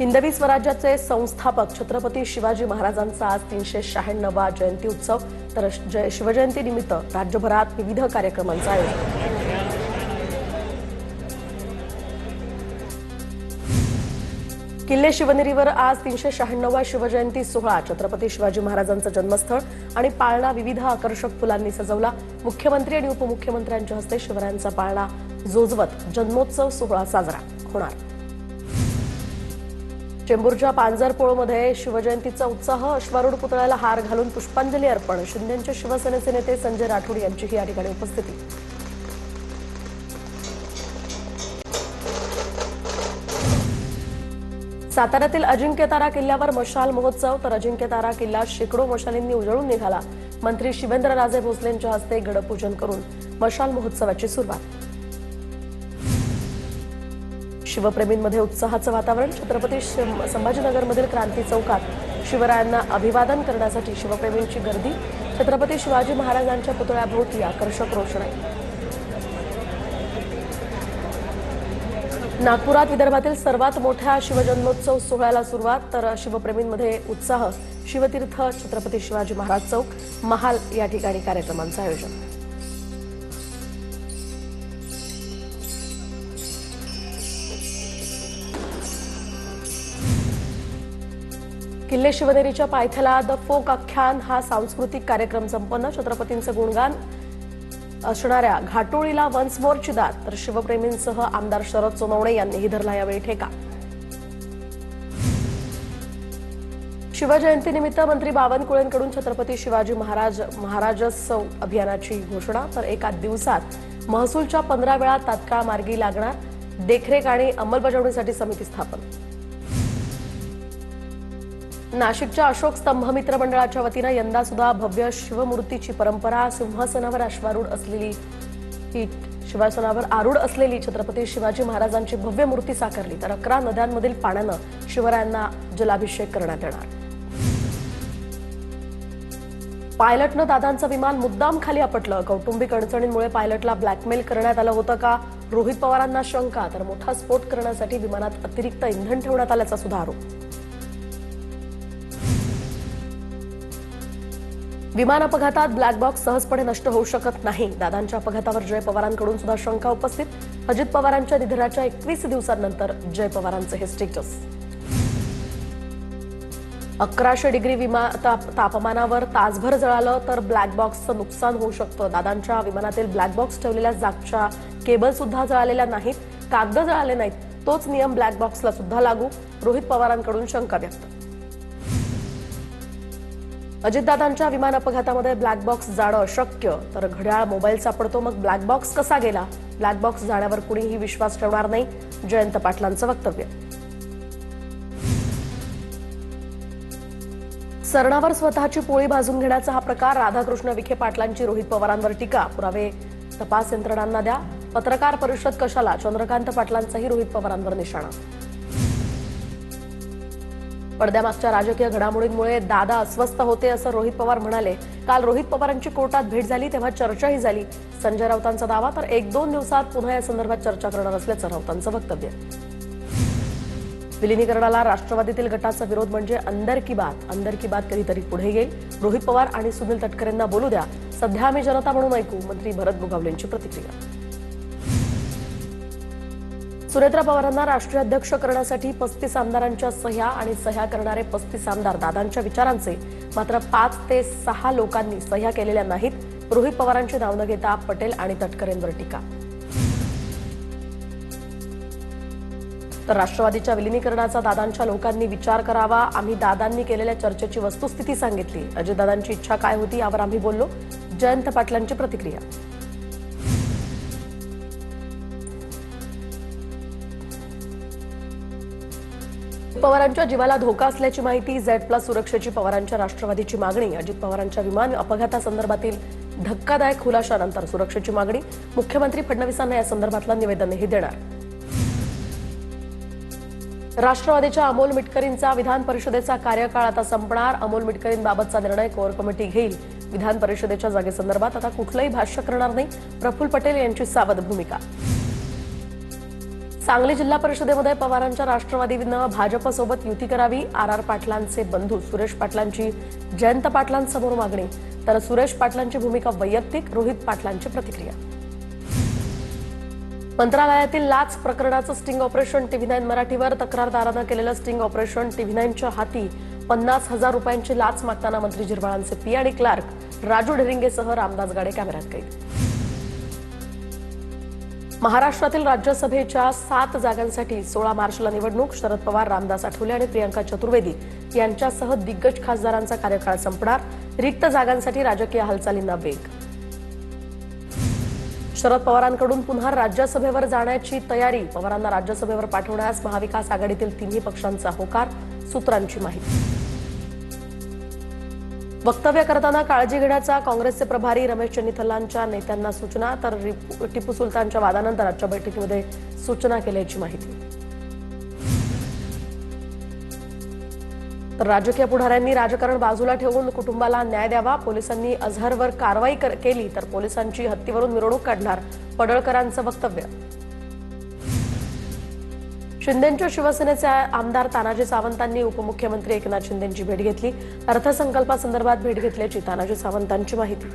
हिंदवी स्वराज्याचे संस्थापक छत्रपती शिवाजी महाराजांचा आज 396वा जयंती उत्सव तर शिवजयंती निमित्त राज्यभरात विविध कार्यक्रमांचं आयोजन। किल्ले शिवनेरीवर आज 396वा शिवजयंती सोहळा छत्रपती शिवाजी महाराजांचं जन्मस्थळ आणि पाळणा विविध आकर्षक फुलांनी सजवला। मुख्यमंत्री आणि उपमुख्यमंत्र्यांच्या हस्ते शिवरायांचा पाळणा जोजवत जन्मोत्सव सोहळा साजरा होणार। चेंबूरच्या पांजरपोळमध्ये शिवजयंतीचा उत्साह, अश्वारूढ पुतळ्याला हार घालून पुष्पांजली अर्पण। शिंदेंचे शिवसेनेचे नेते संजय राठोड यांचीही या ठिकाणी उपस्थिती। साताऱ्यातील अजिंक्यतारा किल्ल्यावर मशाल महोत्सव तर अजिंक्यतारा किल्ला शेकडो मशालींनी उजळून निघाला। मंत्री शिवेंद्रराजे भोसलेंच्या हस्ते गडपूजन करून मशाल महोत्सवाची सुरुवात। शिवप्रेमींमध्ये उत्साहाचं वातावरण। छत्रपती संभाजीनगरमधील क्रांती चौकात शिवरायांना अभिवादन करण्यासाठी शिवप्रेमींची गर्दी। छत्रपती शिवाजी महाराजांच्या पुतळ्याभोवती आकर्षक रोषणाई। नागपुरात विदर्भातील सर्वात मोठ्या शिवजन्मोत्सव सोहळ्याला सुरुवात तर शिवप्रेमींमध्ये उत्साह। शिवतीर्थ छत्रपती शिवाजी महाराज चौक महाल या ठिकाणी कार्यक्रमांचं आयोजन। किल्ले शिवनेरीच्या पायथ्याला द फोक आख्यान हा सांस्कृतिक कार्यक्रम संपन्न। छत्रपतींचं गुणगान असणाऱ्या घाटोळीला वन्स मोरची दात तर शिवप्रेमींसह आमदार शरद सोनवणे यांनीही धरला यावेळी ठेका। शिवजयंतीनिमित्त मंत्री बावनकुळेंकडून छत्रपती शिवाजी महाराजोत्सव अभियानाची घोषणा तर एका दिवसात महसूलच्या 15 वेळा तात्काळ मार्गी लागणार। देखरेख आणि अंमलबजावणीसाठी समिती स्थापन। नाशिकच्या अशोक स्तंभ मित्र मंडळाच्या वतीनं यंदा सुद्धा भव्य शिवमूर्तीची परंपरा। सिंहासनावर आरूढ असलेली छत्रपती शिवाजी महाराजांची भव्य मूर्ती साकारली तर 11 नद्यांमधील पाण्यानं शिवरायांना जलाभिषेक करण्यात येणार। पायलटनं दादांचं विमान मुद्दाम खाली आपटलं। कौटुंबिक अडचणींमुळे पायलटला ब्लॅकमेल करण्यात आलं होतं का? रोहित पवारांना शंका तर मोठा स्फोट करण्यासाठी विमानात अतिरिक्त इंधन ठेवण्यात आल्याचा सुद्धा आरोप। विमान अपघातात ब्लॅक बॉक्स सहजपणे नष्ट होऊ शकत नाही। दादांच्या अपघातावर जय पवारांकडून सुद्धा शंका उपस्थित। अजित पवारांच्या निधनाच्या 21 दिवसांनंतर जय पवारांचे हे स्टेटस। 1100 डिग्री तापमानावर तासभर जळालं तर ब्लॅक बॉक्सचं नुकसान होऊ शकतं। दादांच्या विमानातील ब्लॅक बॉक्स ठेवलेल्या जागच्या केबल सुद्धा जळालेल्या नाहीत, कागद जळाले नाहीत। तोच नियम ब्लॅक बॉक्सला सुद्धा लागू। रोहित पवारांकडून शंका व्यक्त। अजितदादांच्या विमान अपघातामध्ये ब्लॅक बॉक्स जाणं अशक्य तर घड्याळ मोबाईल सापडतो मग ब्लॅक बॉक्स कसा गेला? ब्लॅक बॉक्स जाण्यावर कुणीही विश्वास ठेवणार नाही, जयंत पाटलांचं वक्तव्य। सरणावर स्वतःची पोळी भाजून घेण्याचा हा प्रकार। राधाकृष्ण विखे पाटलांची रोहित पवारांवर टीका। पुरावे तपास यंत्रणांना द्या। पत्रकार परिषद कशाला? चंद्रकांत पाटलांचाही रोहित पवारांवर निशाणा। पडद्यामागच्या राजकीय घडामोडींमुळे दादा अस्वस्थ होते असं रोहित पवार म्हणाले। काल रोहित पवारांची कोर्टात भेट झाली तेव्हा चर्चाही झाली। संजय राऊतांचा दावा तर 1-2 दिवसात पुन्हा या संदर्भात चर्चा करणार असल्याचं राऊतांचं वक्तव्य। विलिनीकरणाला राष्ट्रवादीतील गटाचा विरोध म्हणजे अंदर की बात कधीतरी पुढे येईल। रोहित पवार आणि सुनील तटकरेंना बोलू द्या, सध्या आम्ही जनता म्हणून ऐकू, मंत्री भरत गोगावलेंची प्रतिक्रिया। सुनेत्रा पवारांना राष्ट्रीय अध्यक्ष करण्यासाठी 35 आमदारांच्या सह्या करणारे 35 आमदार दादांच्या विचारांचे, मात्र 5 ते 6 लोकांनी सह्या केलेल्या नाहीत। रोहित पवारांची नाव न घेता पटेल आणि तटकरेंवर टीका। तर राष्ट्रवादीच्या विलिनीकरणाचा दादांच्या लोकांनी विचार करावा। आम्ही दादांनी केलेल्या चर्चेची वस्तुस्थिती सांगितली। अजितदादांची इच्छा काय होती यावर आम्ही बोललो, जयंत पाटलांची प्रतिक्रिया। पवारांच्या जीवाला धोका असल्याची माहिती। Z+ सुरक्षेची पवारांच्या राष्ट्रवादीची मागणी। अजित पवारांच्या विमान अपघातासंदर्भातील धक्कादायक खुलाशानंतर सुरक्षेची मागणी। मुख्यमंत्री फडणवीसांना या संदर्भातलं निवेदनही देणार। राष्ट्रवादीच्या अमोल मिटकरींचा विधान परिषदेचा कार्यकाळ आता संपणार। अमोल मिटकरींबाबतचा निर्णय कोर कमिटी घेईल। विधान परिषदेच्या जागेसंदर्भात आता कुठलंही भाष्य करणार नाही, प्रफुल्ल पटेल यांची सावध भूमिका। सांगली जिल्हा परिषदेमध्ये पवारांच्या राष्ट्रवादीनं भाजपसोबत युती करावी. आर पाटलांचे बंधू सुरेश पाटलांची जयंत पाटलांसमोर मागणी, तर सुरेश पाटलांची भूमिका वैयक्तिक. रोहित पाटलांची प्रतिक्रिया. मंत्रालयातील लाच प्रकरणाचं स्टिंग ऑपरेशन. TV9 मराठीवर तक्रारदारानं केलेलं स्टिंग ऑपरेशन. TV9च्या हाती 50,000 रुपयांची लाच मागताना मंत्री झिरवाळांचे पी आणि क्लार्क राजू ढेरिंगेसह रामदास गाडे कॅमेऱ्यात कैद. महाराष्ट्रातील राज्यसभेच्या 7 जागांसाठी 16 मार्चला निवडणूक. शरद पवार, रामदास आठवले आणि प्रियंका चतुर्वेदी यांच्यासह दिग्गज खासदारांचा कार्यकाळ संपणार. रिक्त जागांसाठी राजकीय हालचालींना वेग. शरद पवारांकडून पुन्हा राज्यसभेवर जाण्याची तयारी. पवारांना राज्यसभेवर पाठवण्यास महाविकास आघाडीतील तिन्ही पक्षांचा होकार. सूत्रांची माहिती. वक्तव्य करताना काळजी घेण्याचा काँग्रेसचे प्रभारी रमेश चन्नीथलांच्या नेत्यांना सूचना, तर टिपू सुलतानच्या वादानंतर आजच्या बैठकीमध्ये सूचना केल्याची माहिती. तर राजकीय पुढाऱ्यांनी राजकारण बाजूला ठेवून कुटुंबाला न्याय द्यावा. पोलिसांनी अझहरवर कारवाई केली तर पोलिसांची हत्तीवरून मिरवणूक काढणार. पडळकरांचं वक्तव्य. शिंदेंच्या शिवसेनेचे आमदार तानाजी सावंतांनी उपमुख्यमंत्री एकनाथ शिंदेंची भेट घेतली. अर्थसंकल्पासंदर्भात भेट घेतल्याची तानाजी सावंतांची माहिती.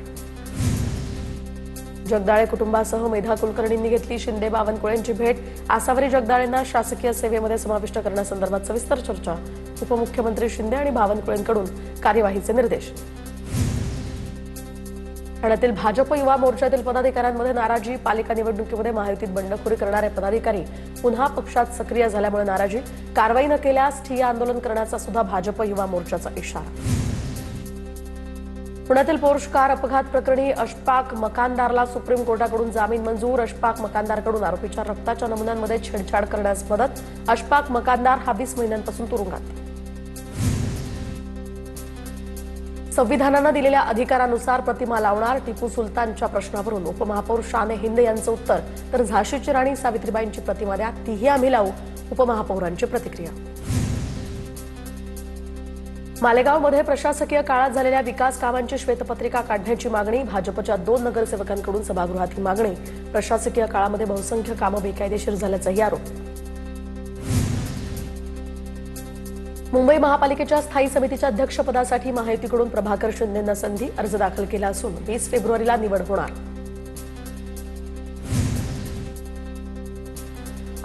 जगदाळे कुटुंबासह मेधा कुलकर्णींनी घेतली शिंदे बावनकुळेंची भेट. आसावरी जगदाळेंना शासकीय सेवेमध्ये समाविष्ट करण्यासंदर्भात सविस्तर चर्चा. उपमुख्यमंत्री शिंदे आणि बावनकुळेंकडून कार्यवाहीचे निर्देश. ठाण्यातील भाजप युवा मोर्चातील पदाधिकाऱ्यांमध्ये नाराजी. पालिका निवडणुकीमध्ये महायुतीत बंडखोरी करणारे पदाधिकारी पुन्हा पक्षात सक्रिय झाल्यामुळे नाराजी. कारवाई न केल्यास ठिय्या आंदोलन करण्याचा सुद्धा भाजप युवा मोर्चाचा इशारा. पुण्यातील पोर्श कार अपघात प्रकरणी अशफाक मकानदारला सुप्रीम कोर्टाकडून जामीन मंजूर. अशफाक मकानदारकडून आरोपीच्या रक्ताच्या नमुन्यांमध्ये छेडछाड करण्यास मदत. अशफाक मकानदार हा 20 महिन्यांपासून तुरुंगात. संविधानानं दिलेल्या अधिकारानुसार प्रतिमा लावणार. टिपू सुलतानच्या प्रश्नावरून उपमहापौर शान हिंद यांचं उत्तर, तर झाशीची राणी सावित्रीबाईंची प्रतिमा द्या, तीही आम्ही लावू. उपमहापौरांची प्रतिक्रिया. मालेगावमध्ये प्रशासकीय काळात झालेल्या विकास कामांची श्वेतपत्रिका काढण्याची मागणी. भाजपच्या 2 नगरसेवकांकडून सभागृहात ही मागणी. प्रशासकीय काळामध्ये बहुसंख्य कामं बेकायदेशीर झाल्याचाही आरोप. मुंबई महापालिकेच्या स्थायी समितीच्या अध्यक्षपदासाठी महायुतीकडून प्रभाकर शिंदेंना संधी. अर्ज दाखल केला असून 20 फेब्रुवारीला निवड होणार.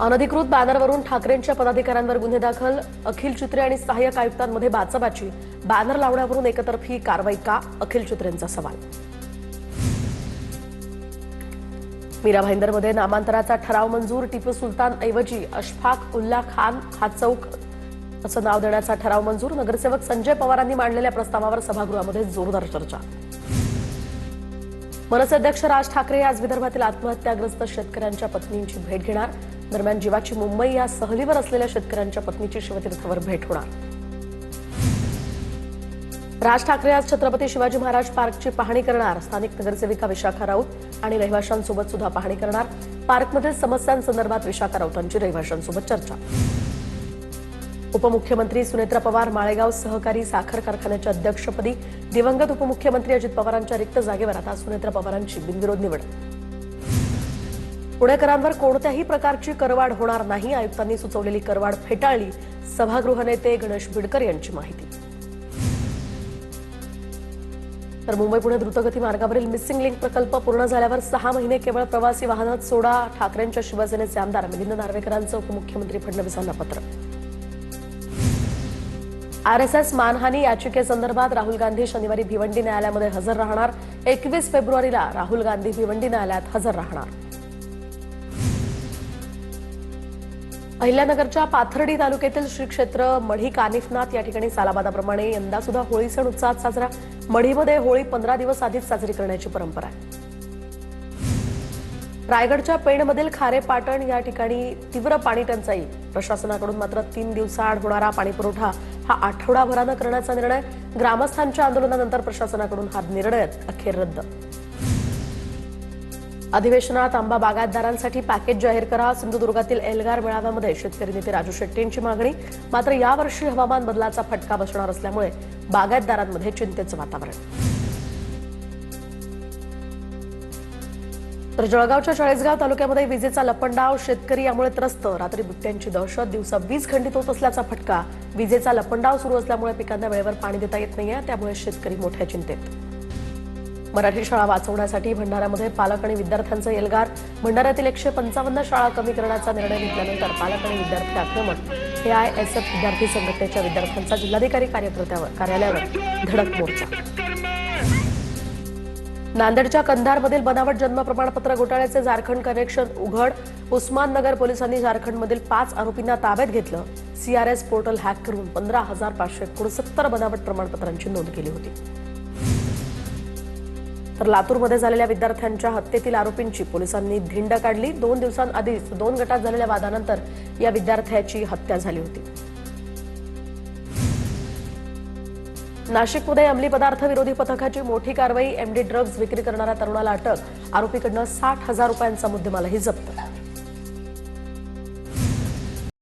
अनधिकृत बॅनरवरून ठाकरेंच्या पदाधिकाऱ्यांवर गुन्हे दाखल. अखिल चित्रे आणि सहाय्यक आयुक्तांमध्ये बाचाबाची. बॅनर लावण्यावरून एकतर्फी कारवाई का? अखिल चित्रेंचा सवाल. मीरा भाईंदरमध्ये नामांतराचा ठराव मंजूर. टिपू सुलतान ऐवजी अशफाक उल्ला खान हाचौक असं नाव देण्याचा ठराव मंजूर. नगरसेवक संजय पवारांनी मांडलेल्या प्रस्तावावर सभागृहामध्ये जोरदार चर्चा. मनसे अध्यक्ष राज ठाकरे आज विदर्भातील आत्महत्याग्रस्त शेतकऱ्यांच्या पत्नींची भेट घेणार. दरम्यान जीवाची मुंबई या सहलीवर असलेल्या शेतकऱ्यांच्या पत्नीची शिवतीर्थावर भेट होणार. राज ठाकरे आज छत्रपती शिवाजी महाराज पार्कची पाहणी करणार. स्थानिक नगरसेविका विशाखा राऊत आणि रहिवाशांसोबत सुद्धा पाहणी करणार. पार्कमधील समस्यांसंदर्भात विशाखा राऊतांची रहिवाशांसोबत चर्चा. उपमुख्यमंत्री सुनेत्रा पवार माळेगाव सहकारी साखर कारखान्याच्या अध्यक्षपदी. दिवंगत उपमुख्यमंत्री अजित पवारांच्या रिक्त जागेवर आता सुनेत्रा पवारांची बिनविरोध निवड. पुणेकरांवर कोणत्याही प्रकारची करवाढ होणार नाही. आयुक्तांनी सुचवलेली करवाढ फेटाळली. सभागृह नेते गणेश बिडकर यांची माहिती. तर मुंबई पुणे द्रुतगती मार्गावरील मिसिंग लिंक प्रकल्प पूर्ण झाल्यावर 6 महिने केवळ प्रवासी वाहनात सोडा. ठाकरेंच्या शिवसेनेचे आमदार मिलिंद नार्वेकरांचं उपमुख्यमंत्री फडणवीसांना पत्र. आरएसएस मानहानी याचिकेसंदर्भात राहुल गांधी शनिवारी भिवंडी न्यायालयामध्ये हजर राहणार. 21 फेब्रुवारीला राहुल गांधी भिवंडी न्यायालयात हजर राहणार. अहिल्यानगरच्या पाथर्डी तालुक्यातील श्री क्षेत्र मढी कानिफनाथ या ठिकाणी सालाबादाप्रमाणे यंदा सुद्धा होळी सण उत्साहात साजरा. मढीमध्ये होळी 15 दिवस आधीच साजरी करण्याची परंपरा आहे. रायगडच्या पेणमधील खारेपाटण या ठिकाणी तीव्र पाणी टंचाई. प्रशासनाकडून मात्र 3 दिवसाआड होणारा पाणीपुरवठा हा आठवडाभरानं करण्याचा निर्णय. ग्रामस्थांच्या आंदोलनानंतर प्रशासनाकडून हा निर्णय अखेर रद्द. अधिवेशनात आंबा बागायतदारांसाठी पॅकेज जाहीर करा. सिंधुदुर्गातील एल्गार मेळाव्यामध्ये शेतकरी नेते राजू शेट्टींची मागणी. मात्र यावर्षी हवामान बदलाचा फटका बसणार असल्यामुळे बागायतदारांमध्ये चिंतेचं वातावरण. तर जळगावच्या चाळीसगाव तालुक्यामध्ये विजेचा लपंडाव, शेतकरी यामुळे त्रस्त। रात्री बिबट्यांची दहशत, दिवसा वीज खंडित होत असल्याचा फटका। विजेचा लपंडाव सुरू असल्यामुळे पिकांना वेळेवर पाणी देता येत नाहीये, त्यामुळे शेतकरी मोठ्या चिंतेत। मराठी शाळा वाचवण्यासाठी भंडाऱ्यामध्ये पालक आणि विद्यार्थ्यांचं एल्गार। भंडाऱ्यातील 155 शाळा कमी करण्याचा निर्णय घेतल्यानंतर पालक आणि विद्यार्थी आक्रमक। AISF विद्यार्थी संघटनेच्या विद्यार्थ्यांचा जिल्हाधिकारी कार्यालयावर धडक मोर्चा। नांदेडच्या कंधारमधील बनावट जन्म प्रमाणपत्र घोटाळ्याचे झारखंड कनेक्शन उघड। उस्माननगर पोलिसांनी झारखंडमधील 5 आरोपींना ताब्यात घेतलं। CRS पोर्टल हॅक करून 15,569 बनावट प्रमाणपत्रांची नोंद केली होती। तर लातूरमध्ये झालेल्या विद्यार्थ्यांच्या हत्येतील आरोपींची पोलिसांनी धिंड काढली। 2 दिवसांआधीच 2 गटात झालेल्या वादानंतर या विद्यार्थ्याची हत्या झाली होती। नाशिकमध्ये अंमली पदार्थ विरोधी पथकाची मोठी कारवाई। MD ड्रग्ज विक्री करणाऱ्या तरुणाला अटक। आरोपीकडनं 60,000 रुपयांचा मुद्देमालही जप्त।